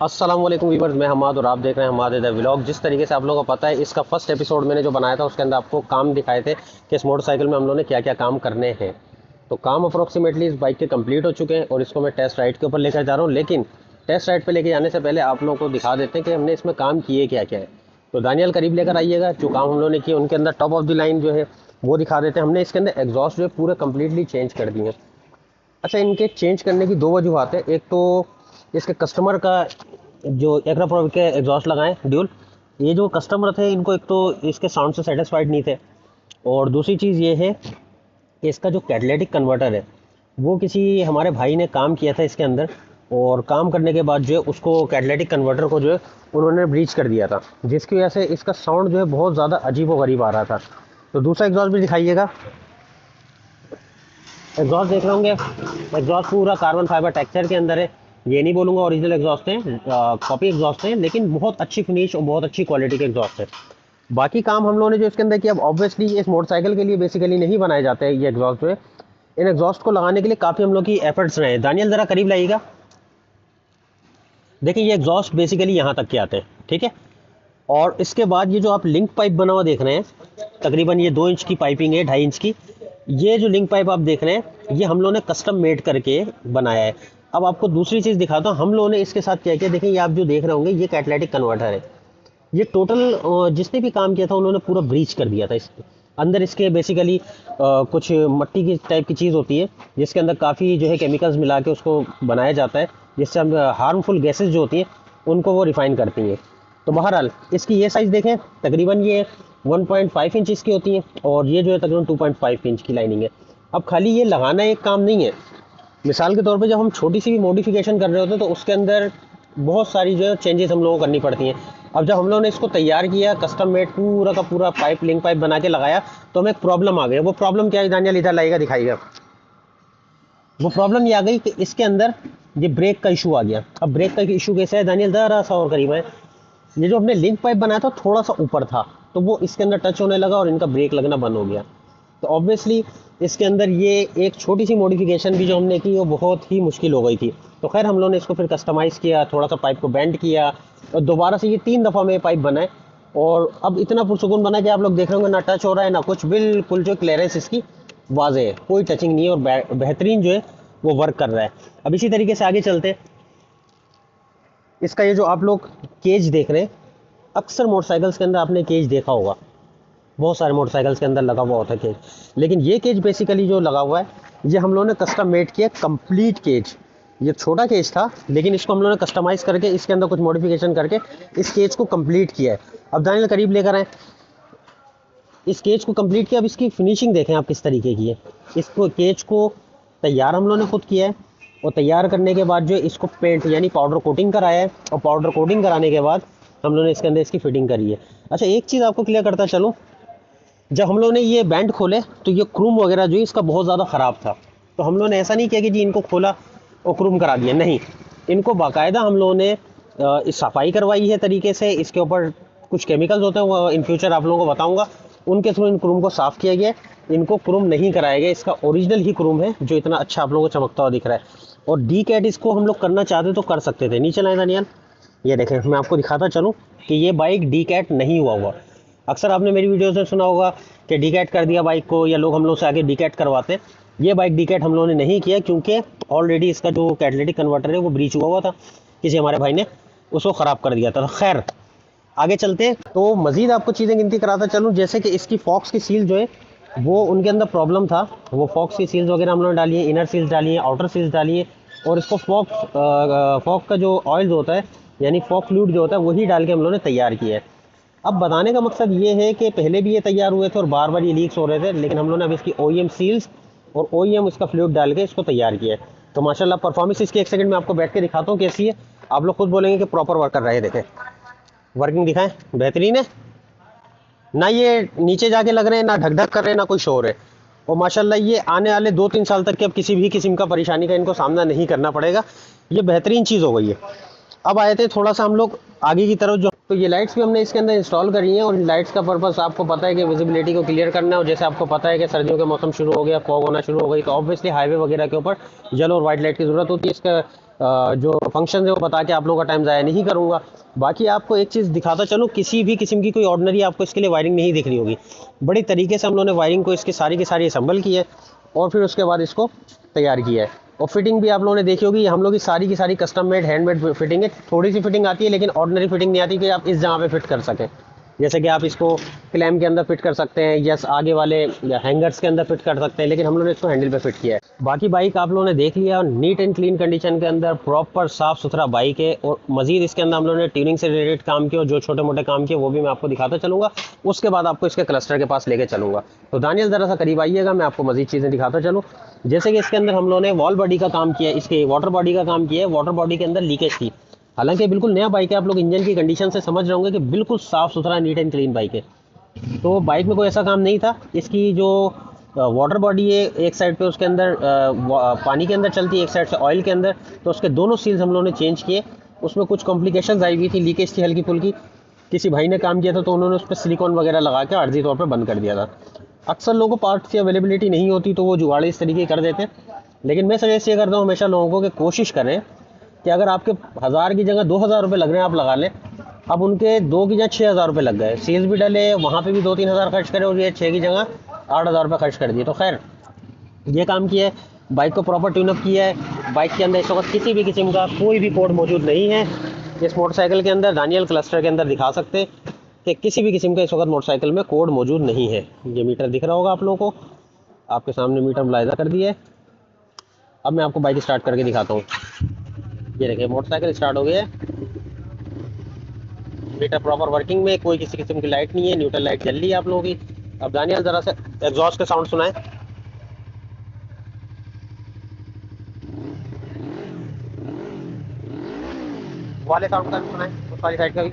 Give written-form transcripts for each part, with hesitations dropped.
अस्सलाम वालेकुम व्यूअर्स, मैं हमाद और आप देख रहे हैं हमाद द व्लॉग। जिस तरीके से आप लोगों को पता है, इसका फर्स्ट एपिसोड मैंने जो बनाया था उसके अंदर आपको काम दिखाए थे कि इस मोटरसाइकिल में हम लोगों ने क्या क्या काम करने हैं। तो काम अप्रोक्सीमेटली इस बाइक के कंप्लीट हो चुके हैं और इसको मैं टेस्ट राइड के ऊपर लेकर जा रहा हूँ। लेकिन टेस्ट राइड पर लेके जाने से पहले आप लोगों को दिखा देते हैं कि हमने इसमें काम किए क्या क्या है। तो दानियल करीब लेकर आइएगा, जो काम हम लोगों ने किए उनके अंदर टॉप ऑफ द लाइन जो है वो दिखा देते हैं। हमने इसके अंदर एग्जॉस्ट जो है पूरे कम्प्लीटली चेंज कर दिए हैं। अच्छा, इनके चेंज करने की दो वजूहत है। एक तो इसके कस्टमर का जो एक्रा प्रो के एग्जॉस्ट लगाएं ड्यूल, ये जो कस्टमर थे इनको एक तो इसके साउंड से सेटिस्फाइड नहीं थे, और दूसरी चीज़ ये है कि इसका जो कैटलिटिक कन्वर्टर है वो किसी हमारे भाई ने काम किया था इसके अंदर, और काम करने के बाद जो है उसको कैटलिटिक कन्वर्टर को जो है उन्होंने ब्रीच कर दिया था, जिसकी वजह से इसका साउंड जो है बहुत ज़्यादा अजीब व गरीब आ रहा था। तो दूसरा एग्जॉस्ट भी दिखाइएगा। एग्जॉस्ट देख रहे होंगे, एग्जॉस्ट पूरा कार्बन फाइबर टेक्सचर के अंदर है। ये नहीं बोलूँगा ओरिजिनल एग्जॉस्ट है, कॉपी एग्जॉस्ट है, लेकिन बहुत अच्छी फिनिश और बहुत अच्छी क्वालिटी के एग्जॉस्ट है। बाकी काम हम लोगों ने जो इसके अंदर किया, अब ऑब्वियसली इस मोटरसाइकिल के लिए बेसिकली नहीं बनाए जाते हैं ये एग्जॉस्ट जो है। इन एग्जॉस्ट को लगाने के लिए काफ़ी हम लोग की एफर्ट्स रहे हैं। दानियल ज़रा करीब लाइएगा। देखिए, ये एग्जॉस्ट बेसिकली यहाँ तक के आते हैं, ठीक है। और इसके बाद ये जो आप लिंक पाइप बना हुआ देख रहे हैं, तकरीबन ये 2 इंच की पाइपिंग है, 2.5 इंच की। ये जो लिंक पाइप आप देख रहे हैं ये हम लोगों ने कस्टम मेड करके बनाया है। अब आपको दूसरी चीज़ दिखाता हूँ हम लोगों ने इसके साथ क्या किया। देखिए, ये आप जो देख रहे होंगे ये कैटलिटिक कन्वर्टर है। ये टोटल जिसने भी काम किया था उन्होंने पूरा ब्रीच कर दिया था। इस अंदर इसके बेसिकली कुछ मट्टी की टाइप की चीज़ होती है, जिसके अंदर काफ़ी जो है केमिकल्स मिला के उसको बनाया जाता है, जिससे हम हार्मफुल गैसेस जो होती हैं उनको वो रिफ़ाइन करती हैं। तो बहरहाल इसकी ये साइज़ देखें, तकरीबन ये 1.5 इंच इसकी होती है, और ये जो है तकरीबन 2.5 इंच की लाइनिंग है। अब खाली ये लगाना एक काम नहीं है। मिसाल के तौर पे जब हम छोटी सी भी मॉडिफिकेशन कर रहे होते हैं तो उसके अंदर बहुत सारी जो है चेंजेस हम लोगों को करनी पड़ती हैं। अब जब हम लोगों ने इसको तैयार किया, कस्टम मेड पूरा का पूरा पाइप, लिंक पाइप बना के लगाया, तो हमें एक प्रॉब्लम आ गई। वो प्रॉब्लम क्या है दानियल, इधर लाएगा दिखाइएगा। वो प्रॉब्लम ये आ गई कि इसके अंदर ये ब्रेक का इशू आ गया। अब ब्रेक का इशू कैसे है दानियल, ज़रा सा और करीब है। ये जो हमने लिंक पाइप बनाया था थोड़ा सा ऊपर था, तो वो इसके अंदर टच होने लगा और इनका ब्रेक लगना बंद हो गया। तो ऑब्वियसली इसके अंदर ये एक छोटी सी मॉडिफिकेशन भी जो हमने की वो बहुत ही मुश्किल हो गई थी। तो खैर हम लोगों ने इसको फिर कस्टमाइज़ किया, थोड़ा सा पाइप को बेंड किया, और दोबारा से ये 3 दफ़ा में पाइप बनाए, और अब इतना पुरसुकून बना कि आप लोग देख रहे होंगे ना टच हो रहा है ना कुछ, बिल्कुल जो क्लियरेंस इसकी वाज़ेह है, कोई टचिंग नहीं है, और बेहतरीन जो है वो वर्क कर रहा है। अब इसी तरीके से आगे चलते। इसका ये जो आप लोग केज देख रहे हैं, अक्सर मोटरसाइकिल्स के अंदर आपने केज देखा होगा, बहुत सारे मोटरसाइकिल्स के अंदर लगा हुआ होता है केज। लेकिन ये केज बेसिकली जो लगा हुआ है ये हम लोगों ने कस्टम मेड किया, कंप्लीट केज। ये छोटा केज था, लेकिन इसको हम लोगों ने कस्टमाइज़ करके इसके अंदर कुछ मॉडिफिकेशन करके इस केज को कंप्लीट किया है। अब दानियल करीब लेकर आए, इस केज को कंप्लीट किया। अब इसकी फिनिशिंग देखें आप किस तरीके की है। इसको केज को तैयार हम लोगों ने खुद किया है, और तैयार करने के बाद जो है इसको पेंट यानी पाउडर कोटिंग कराया है, और पाउडर कोटिंग कराने के बाद हम लोगों ने इसके अंदर इसकी फिटिंग करी है। अच्छा, एक चीज़ आपको क्लियर करता चलूँ, जब हम लोगों ने ये बैंड खोले तो ये क्रूम वगैरह जो है इसका बहुत ज़्यादा ख़राब था। तो हम लोगों ने ऐसा नहीं किया कि जी इनको खोला और क्रूम करा दिया, नहीं, इनको बाकायदा हम लोगों ने इस सफाई करवाई है तरीके से। इसके ऊपर कुछ केमिकल्स होते हैं, वो इन फ्यूचर आप लोगों को बताऊंगा, उनके थ्रू इन क्रूम को साफ़ किया गया। इनको क्रूम नहीं कराया गया, इसका ओरिजिनल ही क्रूम है जो इतना अच्छा आप लोगों को चमकता हुआ दिख रहा है। और डी कैट इसको हम लोग करना चाहते तो कर सकते थे। नीचे लाए दानियल, ये देखें, मैं आपको दिखाता चलूँ कि ये बाइक डी कैट नहीं हुआ। अक्सर आपने मेरी वीडियोस में सुना होगा कि डी कैट कर दिया बाइक को, या लोग हम लोग से आगे डी कैट करवाते हैं। ये बाइक डी कैट हम लोगों ने नहीं किया, क्योंकि ऑलरेडी इसका जो कैटलिटिक कन्वर्टर है वो ब्रीच हुआ था, किसी हमारे भाई ने उसको ख़राब कर दिया था। खैर आगे चलते तो मज़ीद आपको चीज़ें गिनती कराता चलूँ, जैसे कि इसकी फॉक्स की सील जो है वो उनके अंदर प्रॉब्लम था। वो फॉक्स की सील्स वगैरह हम लोगों ने डाली है, इनर सील्स डाली है, आउटर सील्स डाली है, और इसको फॉक का जो ऑयल जो होता है यानी फॉक फ्लूइड जो होता है वही डाल के हम लोगों ने तैयार किया है। अब बताने का मकसद ये है कि पहले भी ये तैयार हुए थे और बार बार ये लीक्स हो रहे थे, लेकिन हम लोगों ने अब इसकी OEM सील्स और OEM इसका फ्लूइड डाल के इसको तैयार किया है। तो माशाल्लाह परफॉर्मेंस इसकी एक सेकंड में आपको बैठ के दिखाता हूँ कैसी है। आप लोग खुद बोलेंगे कि प्रॉपर वर्क कर रहा है। देखें, वर्किंग दिखाएं, बेहतरीन है ना। ये नीचे जाके लग रहे हैं, ना ढक ढक कर रहे हैं, ना कोई शोर है। और माशाल्लाह ये आने वाले 2-3 साल तक के अब किसी भी किस्म का परेशानी का इनको सामना नहीं करना पड़ेगा। ये बेहतरीन चीज़ हो गई है। अब आए थे थोड़ा सा हम लोग आगे की तरफ, जो तो ये लाइट्स भी हमने इसके अंदर इंस्टॉल करी हैं, और इन लाइट्स का पर्पस आपको पता है कि विजिबिलिटी को क्लियर करना है। और जैसे आपको पता है कि सर्दियों के मौसम शुरू हो गया, फॉग होना शुरू हो गई, तो ऑब्वियसली हाईवे वगैरह के ऊपर येलो और वाइट लाइट की ज़रूरत होती है। इसका जो फंक्शन है वो बता के आप लोगों का टाइम ज़ाया नहीं करूँगा। बाकी आपको एक चीज़ दिखाता चलूँ, किसी भी किस्म की कोई ऑर्डिनरी आपको इसके लिए वायरिंग नहीं दिख रही होगी। बड़ी तरीके से हम लोगों ने वायरिंग को इसकी सारी की सारी असम्बल की है, और फिर उसके बाद इसको तैयार किया है। और फिटिंग भी आप लोगों ने देखी होगी, हम लोग की सारी कस्टम मेड हैंडमेड फिटिंग है। थोड़ी सी फिटिंग आती है, लेकिन ऑर्डिनरी फिटिंग नहीं आती कि आप इस जगह पे फिट कर सकें। जैसे कि आप इसको क्लैम के अंदर फिट कर सकते हैं, या आगे वाले हैंगर्स के अंदर फिट कर सकते हैं, लेकिन हम लोगों ने इसको हैंडल पे फिट किया है। बाकी बाइक आप लोगों ने देख लिया, नीट एंड क्लीन कंडीशन के अंदर प्रॉपर साफ सुथरा बाइक है। और मजीद इसके अंदर हम लोगों ने ट्यूनिंग से रिलेटेड काम किया, और जो छोटे मोटे काम किए वो भी मैं आपको दिखाता चलूँगा। उसके बाद आपको इसके क्लस्टर के पास लेके चलूँगा। तो दानियल ज़रा सा करीब आइएगा, मैं आपको मजीद चीज़ें दिखाता चलूँ। जैसे कि इसके अंदर हम लोगों ने वॉल बॉडी का काम किया है, इसके वाटर बॉडी का काम किया है। वाटर बॉडी के अंदर लीकेज थी, हालांकि बिल्कुल नया बाइक है, आप लोग इंजन की कंडीशन से समझ रहे होंगे कि बिल्कुल साफ़ सुथरा नीट एंड क्लीन बाइक है। तो बाइक में कोई ऐसा काम नहीं था। इसकी जो वाटर बॉडी है, एक साइड पे उसके अंदर पानी के अंदर चलती है, एक साइड से ऑयल के अंदर, तो उसके दोनों सील्स हम लोगों ने चेंज किए। उसमें कुछ कॉम्प्लिकेशंस आई हुई थी, लीकेज थी हल्की फुल्की। किसी भाई ने काम किया था, तो उन्होंने उस पर सिलिकॉन वगैरह लगा के आर्जी तौर पर बंद कर दिया था। अक्सर लोगों को पार्ट्स की अवेलेबिलिटी नहीं होती, तो वो जुगाड़ इस तरीके कर देते हैं। लेकिन मैं सजेस्ट ये करता हूँ हमेशा लोगों को कि कोशिश करें कि अगर आपके 1000 की जगह 2000 रुपये लग रहे हैं, आप लगा लें। अब उनके 2 की जगह 6000 रुपये लग गए, सेल्स भी डले, वहाँ पे भी 2-3 हज़ार खर्च करे, और ये 6 की जगह 8000 रुपये खर्च कर दिए। तो खैर, ये काम किया है, बाइक को प्रॉपर ट्यूनअप किया है। बाइक के अंदर इस वक्त किसी भी किस्म का कोई भी कोड मौजूद नहीं है। इस मोटरसाइकिल के अंदर, दानियल क्लस्टर के अंदर दिखा सकते हैं कि किसी भी किस्म का इस वक्त मोटरसाइकिल में कोड मौजूद नहीं है। ये मीटर दिख रहा होगा आप लोगों को, आपके सामने मीटर मुलायजा कर दिया है। अब मैं आपको बाइक स्टार्ट करके दिखाता हूँ। ये देखिए, मोटरसाइकिल स्टार्ट हो गया है, मीटर प्रॉपर वर्किंग में, कोई किसी किस्म की लाइट नहीं है, न्यूट्रल लाइट जल रही है आप लोगों की। अब दानियल ज़रा से एग्जॉस्ट का साउंड सुनाए, वाले साउंड का भी सुनाए, उस वाली साइड का भी।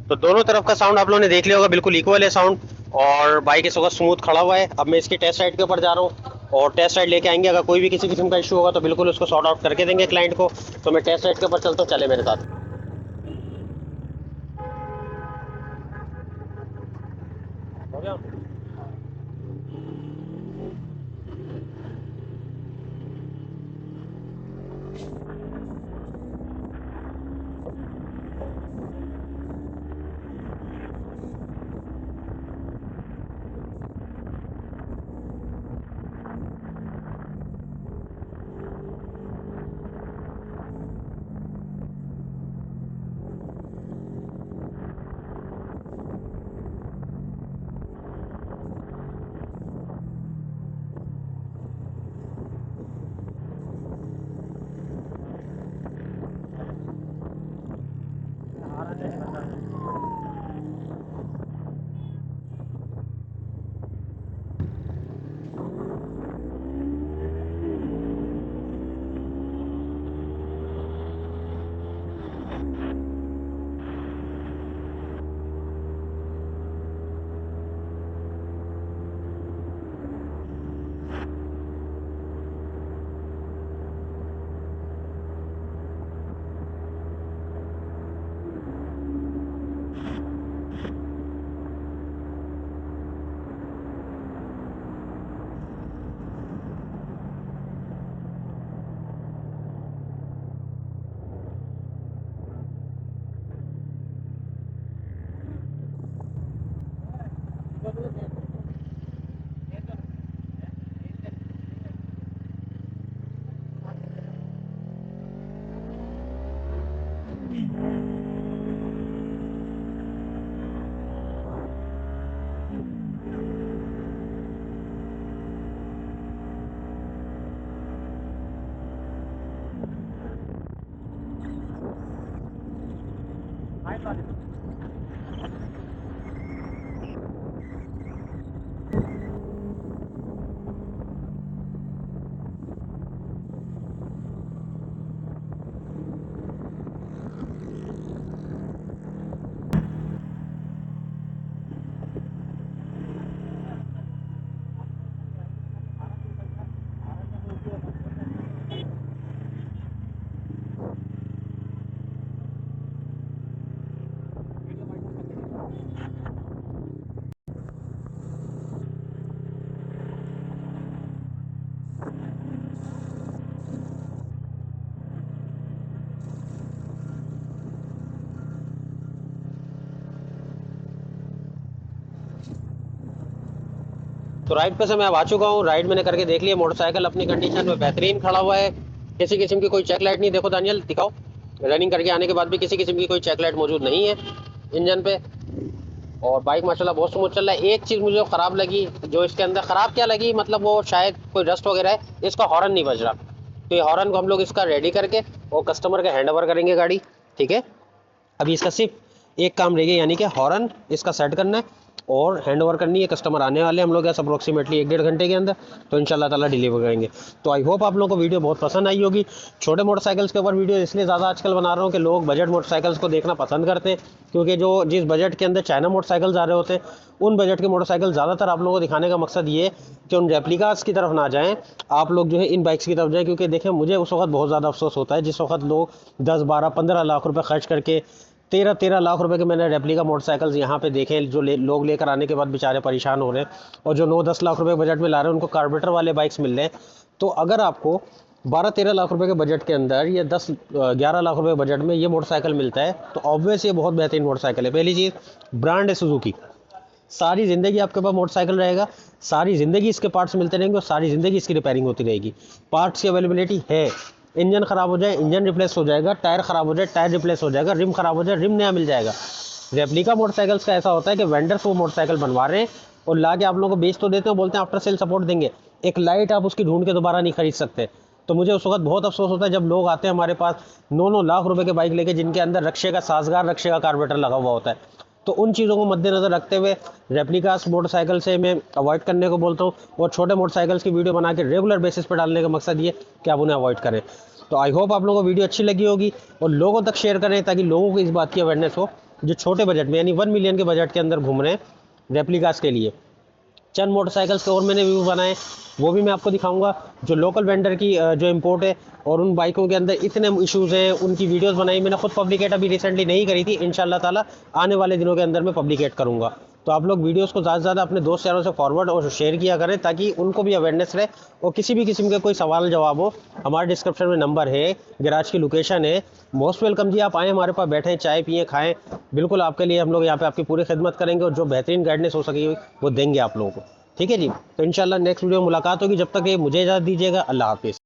तो दोनों तरफ का साउंड आप लोगों ने देख लिया होगा, बिल्कुल इक्वल है साउंड। और बाइक इस वक्त स्मूथ खड़ा हुआ है। अब मैं इसकी टेस्ट राइड के ऊपर जा रहा हूँ, और टेस्ट राइड लेके आएंगे। अगर कोई भी किसी किस्म का इशू होगा तो बिल्कुल उसको सॉर्ट आउट करके देंगे क्लाइंट को। तो मैं टेस्ट राइड के ऊपर चलता हूँ, चले मेरे साथ। हो गया। तो राइड पे से मैं अब आ चुका हूँ, राइड मैंने करके देख लिया, मोटरसाइकिल अपनी कंडीशन में बेहतरीन खड़ा हुआ है, किसी किस्म की कोई चेक लाइट नहीं। देखो दानियल दिखाओ, रनिंग करके आने के बाद भी किसी किस्म की कोई चेक लाइट मौजूद नहीं है इंजन पे। और बाइक माशाल्लाह बहुत स्मूथ चल रहा है। एक चीज़ मुझे ख़राब लगी, जो इसके अंदर ख़राब क्या लगी, मतलब वो शायद कोई रस्ट वगैरह है, इसका हॉर्न नहीं बज रहा। तो ये हॉर्न को हम लोग इसका रेडी करके और कस्टमर के हैंड ओवर करेंगे गाड़ी, ठीक है। अभी इसका सिर्फ एक काम रह गया, यानी कि हॉर्न इसका सेट करना है और हैंड ओवर करनी है। कस्टमर आने वाले हम लोग ऐसा अप्रोक्सीमेटली 1-1.5 घंटे के अंदर, तो इंशाल्लाह ताला डिलीवर करेंगे। तो आई होप आप लोगों को वीडियो बहुत पसंद आई होगी। छोटे मोटरसाइकिल्स के ऊपर वीडियो इसलिए ज़्यादा आजकल बना रहा हूँ कि लोग बजट मोटरसाइकिल्स को देखना पसंद करते हैं, क्योंकि जो जिस बजट के अंदर चाइना मोटरसाइकिल्स आ रहे होते हैं, उन बजट के मोटरसाइकिल ज़्यादातर आप लोगों को दिखाने का मकसद ये है कि उन रेप्लिकास की तरफ ना जाएँ, आप लोग जो है इन बाइक्स की तरफ जाएँ। क्योंकि देखें, मुझे उस वक्त बहुत ज़्यादा अफसोस होता है जिस वक्त लोग 10, 12, 15 लाख रुपये खर्च करके 13 लाख रुपए के मैंने रेप्लिका मोटरसाइकिल्स यहाँ पे देखे, जो लोग लेकर आने के बाद बेचारे परेशान हो रहे हैं, और जो 9-10 लाख रुपए बजट में ला रहे हैं उनको कार्बोरेटर वाले बाइक्स मिल रहे हैं। तो अगर आपको 12-13 लाख रुपए के बजट के अंदर या 10-11 लाख रुपए बजट में ये मोटरसाइकिल मिलता है, तो ऑब्वियस ये बहुत बेहतरीन मोटरसाइकिल है। पहली चीज़, ब्रांड है सुजुकी, सारी ज़िंदगी आपके पास मोटरसाइकिल रहेगा, सारी ज़िंदगी इसके पार्ट्स मिलते रहेंगे और सारी ज़िंदगी इसकी रिपेयरिंग होती रहेगी। पार्ट्स की अवेलेबिलिटी है, इंजन ख़राब हो जाए इंजन रिप्लेस हो जाएगा, टायर ख़राब हो जाए टायर रिप्लेस हो जाएगा, रिम ख़राब हो जाए रिम नया मिल जाएगा। रेप्लिका मोटरसाइकिल्स का ऐसा होता है कि वेंडर्स वो मोटरसाइकिल बनवा रहे हैं और ला के आप लोगों को बेच तो देते हैं, बोलते हैं आफ्टर सेल सपोर्ट देंगे, एक लाइट आप उसकी ढूंढ के दोबारा नहीं खरीद सकते। तो मुझे उस वक्त बहुत अफसोस होता है जब लोग आते हैं हमारे पास 9-9 लाख रुपए के बाइक लेके, जिनके अंदर रक्षे का साजगार, रक्षे का कार्बोरेटर लगा हुआ होता है। तो उन चीज़ों को मद्देनज़र रखते हुए रेप्लिकास मोटरसाइकिल से मैं अवॉइड करने को बोलता हूँ, और छोटे मोटरसाइकिल्स की वीडियो बना के रेगुलर बेसिस पर डालने का मकसद ये कि आप उन्हें अवॉइड करें। तो आई होप आप लोगों को वीडियो अच्छी लगी होगी और लोगों तक शेयर करें, ताकि लोगों को इस बात की अवेयरनेस हो जो छोटे बजट में, यानी 1 मिलियन के बजट के अंदर घूम रहे हैं रेप्लिकास के लिए। चंद मोटरसाइकिल्स के और मैंने व्यू बनाए, वो भी मैं आपको दिखाऊंगा। जो लोकल वेंडर की जो इंपोर्ट है और उन बाइकों के अंदर इतने इश्यूज़ हैं, उनकी वीडियोस बनाई मैंने खुद, पब्लिकेट अभी रिसेंटली नहीं करी थी, इंशाल्लाह ताला आने वाले दिनों के अंदर मैं पब्लिकेट करूँगा। तो आप लोग वीडियोस को ज़्यादा से ज़्यादा अपने दोस्त यारों से फॉरवर्ड और शेयर किया करें, ताकि उनको भी अवेयरनेस रहे। और किसी भी किस्म के कोई सवाल जवाब हो, हमारे डिस्क्रिप्शन में नंबर है, गैराज की लोकेशन है। मोस्ट वेलकम जी, आप आएँ हमारे पास, बैठें, चाय पिएँ, खाएँ, बिल्कुल आपके लिए हम लोग यहाँ पे आपकी पूरी खिदमत करेंगे और जो बेहतरीन गाइडेंस हो सकेगी वो देंगे आप लोगों को, ठीक है जी। तो इंशाल्लाह नेक्स्ट वीडियो में मुलाकात होगी, जब तक ये मुझे इजाज़त दीजिएगा, अल्लाह हाफिज़।